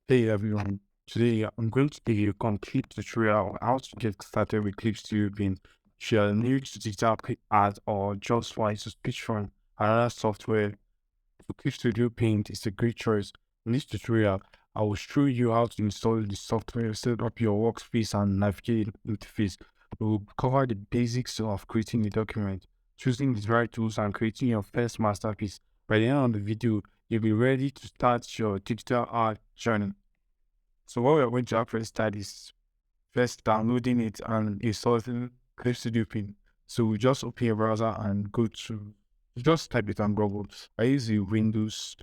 Hey everyone, today I'm going to give you a complete tutorial on how to get started with clipstudio Paint. If you are new to digital art or just want to switch from another software, clipstudio Paint is a great choice. In this tutorial, I will show you how to install the software, set up your workspace and navigate interface. We will cover the basics of creating a document, choosing the right tools and creating your first masterpiece. By the end of the video, you'll be ready to start your digital art journey. So what we're going to actually start is first downloading it and installing Clip Studio Pin. So we just open your browser and go to, you just type it on Google. I use the Windows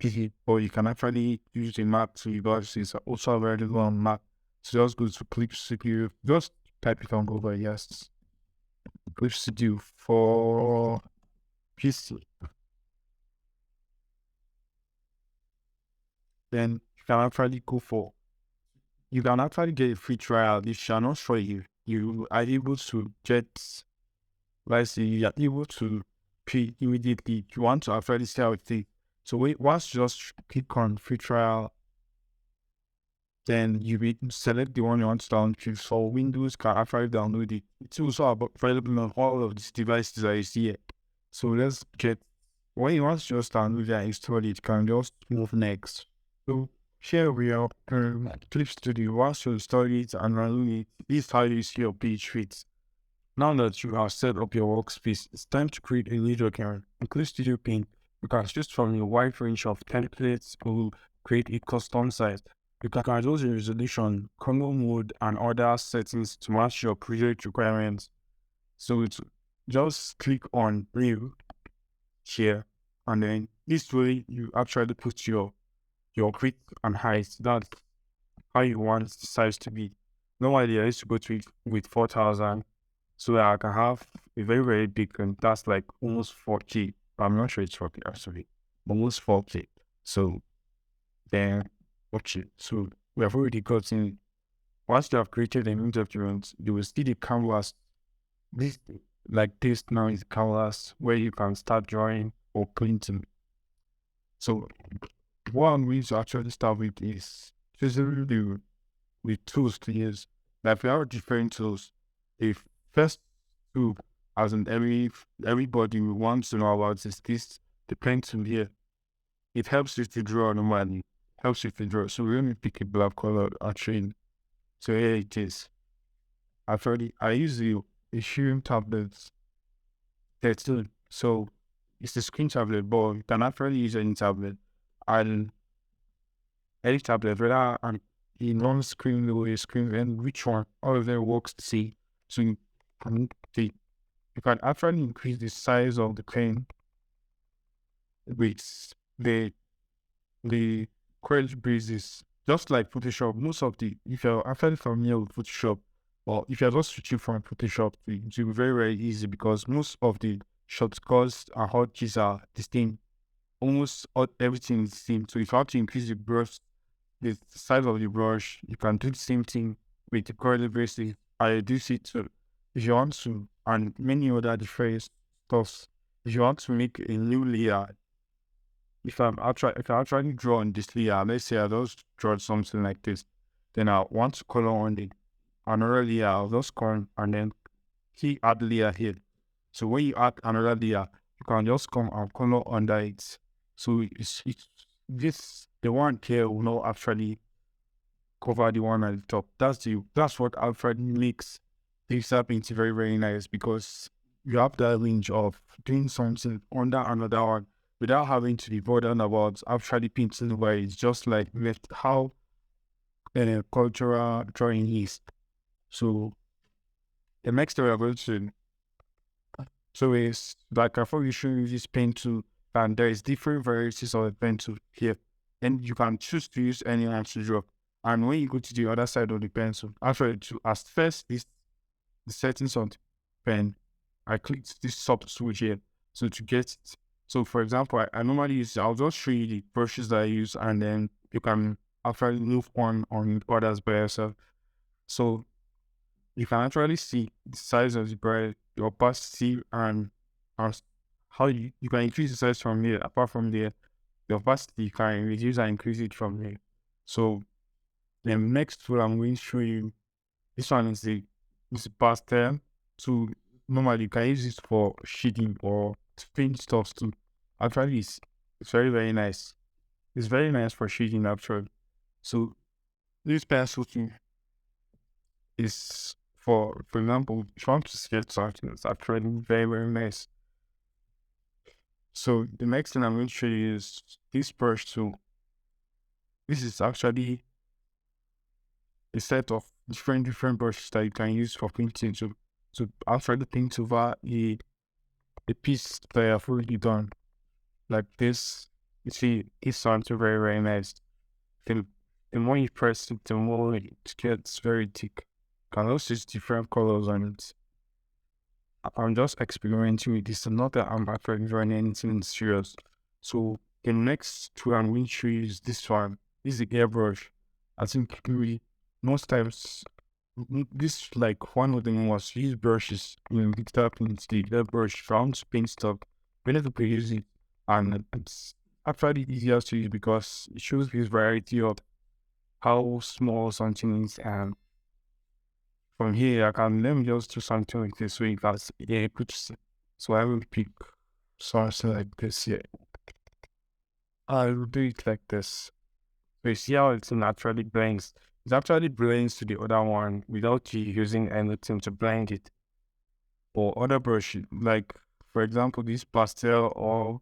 PC, or you can actually use the Mac to because it's also available on Mac. So just go to Clip Studio, just type it on Google, yes. Clip Studio for PC. Then you can actually go for you can actually get a free trial if you're not sure you are able to get, let's say, you're able to pay immediately. You want to actually see how it is. So once you just click on free trial, then you select the one you want to download. For Windows, can actually download it. It's also available on all of these devices that you see here. So let's get, when you want to just download it and install it, you can just move next. So here we are, Clip Studio. Once you install it and run it, this is how you see your page fits. Now that you have set up your workspace, it's time to create a new document. In Clip Studio Paint, you can choose from a wide range of templates to create a custom site. You can adjust the resolution, color mode, and other settings to match your project requirements. So it's just click on New here, and then this way you actually put your width and height. That's how you want the size to be. Normally I used to go to it with 4,000 so that I can have a very, very big one. That's like almost 4K. I'm not sure it's 4K actually. Almost 4K. So then okay. So we have already gotten, once you have created a new document, you will see the canvas. This like this now is canvas where you can start drawing or painting. So what I'm going to actually start with is choosing the tools to use. Like we have different tools. The first tool, as in everybody wants to know about, is this the pen tool here. It helps you to draw normally. Helps you to draw. So we're going to pick a black color actually. So here it is. I use the Ethereum tablets 13. So it's a screen tablet, but you can actually use any tablet. And any tablet, whether a non-screen or a screen, and which one, all of them works the same. So you can actually increase the size of the pen with the current basis. Just like Photoshop, most of the, if you're actually familiar with Photoshop, or if you're just switching from Photoshop, it will be very, very easy because most of the shortcuts and hotkeys are the same. Almost everything is the same. So if you have to increase the size of the brush, you can do the same thing with the curly bracelet. I reduce it to, if you want to, and many other different stuffs. If you want to make a new layer, if I actually draw on this layer, let's say I just draw something like this, then I want to color on the another layer, I'll just come and then key add layer here. So when you add another layer, you can just come and color under it. So it's this the one here will not actually cover the one at the top. That's what actually makes digital painting very, very nice because you have that range of doing something under another one without having to be bothered about actually painting where it's just like with how cultural drawing is. So the next thing we're going to so is like I've already shown you this pen tool, and there is different varieties of a pen tool here, and you can choose to use any one to draw. And when you go to the other side of the pencil, actually to as first this the settings on the pen, I clicked this sub switch here. So to get it. So for example, I normally use, I'll just show you the brushes that I use and then you can actually move on others by yourself. So you can actually see the size of the brush, the opacity and how you can increase the size from here. Apart from there, the opacity you can reduce and increase it from here. So the next tool I'm going to show you, this one is the pastel. So normally you can use it for shading or to paint stuff too. Actually, it's very, very nice. It's very nice for shading actually. So this pencil too is for example, if you want to sketch something, it's actually very, very nice. So the next thing I'm going to show you is this brush tool. This is actually a set of different brushes that you can use for painting to actually paint over a piece that you have already done. Like this, you see, it's something very, very nice. The, the more you press it, the more it gets very thick. You can also use different colors on it. I'm just experimenting with this, not that I'm actually running anything serious. So the next tool I'm going to show you is this one. This is the airbrush. I think most times this like one of the most used brushes in digital paint, the airbrush round to paint stuff. Many people use it, and it's actually easier to use because it shows this variety of how small something is. And from here, let me just do something like this so you guys be able to see. So I will pick something like this here. I'll do it like this. So you see how it naturally blends. It actually blends to the other one without you using anything to blend it. Or other brush, like for example, this pastel or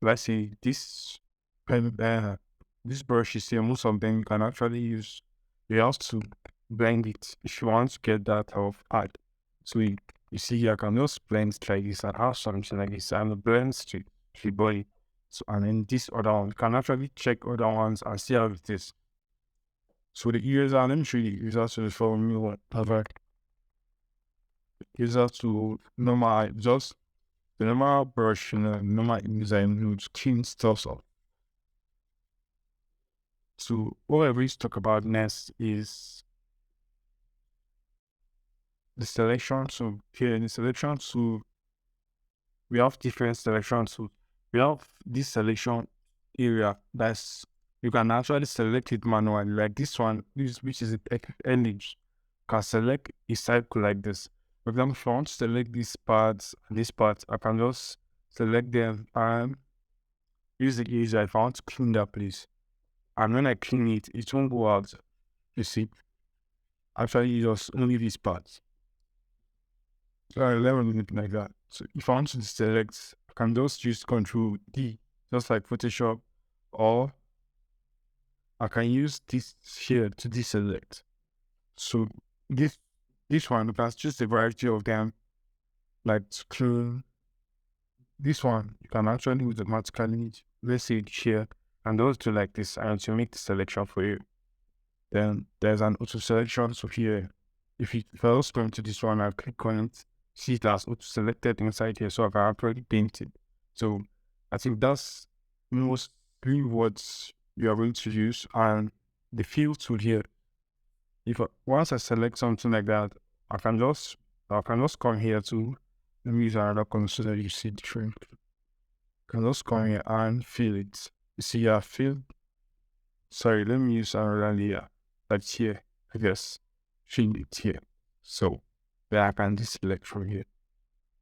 let's say this pen, this brushes here, most of them you can actually use. You have to blend it if you want to get that of art. So you see, I can just blend it like this and have something like this and it blends to the body. So and then this other one, you can actually check other ones and see how it is. So the eraser, let me show you the eraser to the formula. Eraser to normal, just the normal brush, normal eraser, to clean stuff up. So what I really talk about next is the selection. So here in the selection, so we have different selections. So we have this selection area that's you can actually select it manually. Like this one, which is image, can select a cycle like this. For example, if I want to select these parts and this part, I can just select them and use the eraser if I want to clean that place. And when I clean it, it won't go out. You see, actually just only these parts. So I level it like that. So if I want to select, I can just use Control D, just like Photoshop, or I can use this here to deselect. So this one, you can choose a variety of them, like to clone. This one, you can actually automatically, let's say here, and those do like this, and to make the selection for you. Then there's an auto selection. So here, if I was going to this one, I'll click on it, see it as auto selected inside here. So I can already paint it. So I think that's mostly what you are going to use. And the fill tool here, once I select something like that, I can just come here to, let me use another color so that you see different. I can just come here and fill it. You see, I fill. Sorry, let me use another layer. That's here, I guess. Fill it here. So then I can deselect from here.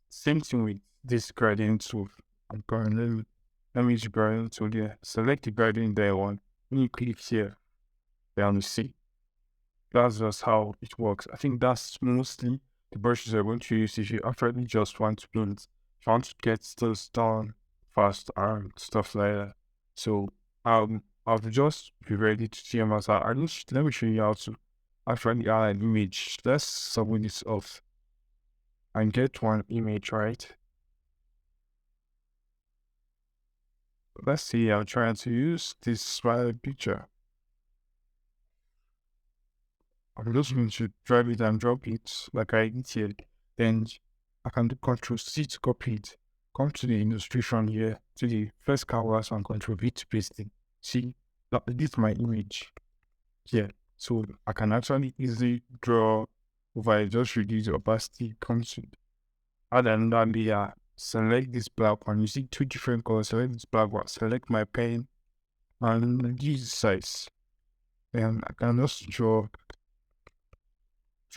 Same thing with this gradient tool. I'm going, let me use the gradient tool here. Select the gradient there one. When you click here, then you see. That's just how it works. I think that's mostly the brushes I want to use if you actually just want to paint. If you want to get stuff done fast and stuff like that. So I'll just be ready to see myself. Let me show you how to actually add an image. Let's submit this off and get one image, right? Let's see, I'm trying to use this smiley picture. I'm just going to drag it and drop it like I did here. Then I can do Ctrl C to copy it. Come to the illustration here, to the first canvas and Ctrl V to paste it. See, this is my image here. So I can actually easily draw over it, just reduce the opacity, come to add another layer, select this black one. You see two different colors, select this black one, select my pen and use the size. and I can just draw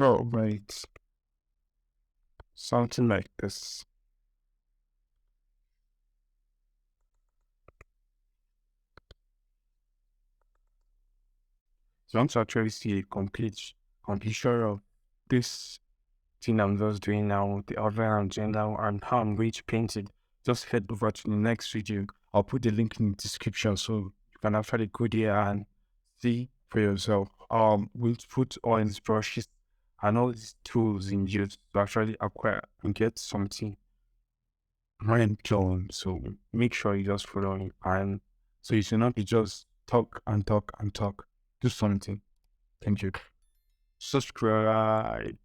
over it, something like this. So I want to actually see a completion of this thing I'm just doing now, the outline I'm doing now, and how I'm going to paint it. Just head over to the next video. I'll put the link in the description so you can actually go there and see for yourself. We'll put all these brushes and all these tools in use to actually acquire and get something mind blowing. So make sure you just follow me, and so you should not be just talk and talk and talk. Do something. Thank you. Subscribe.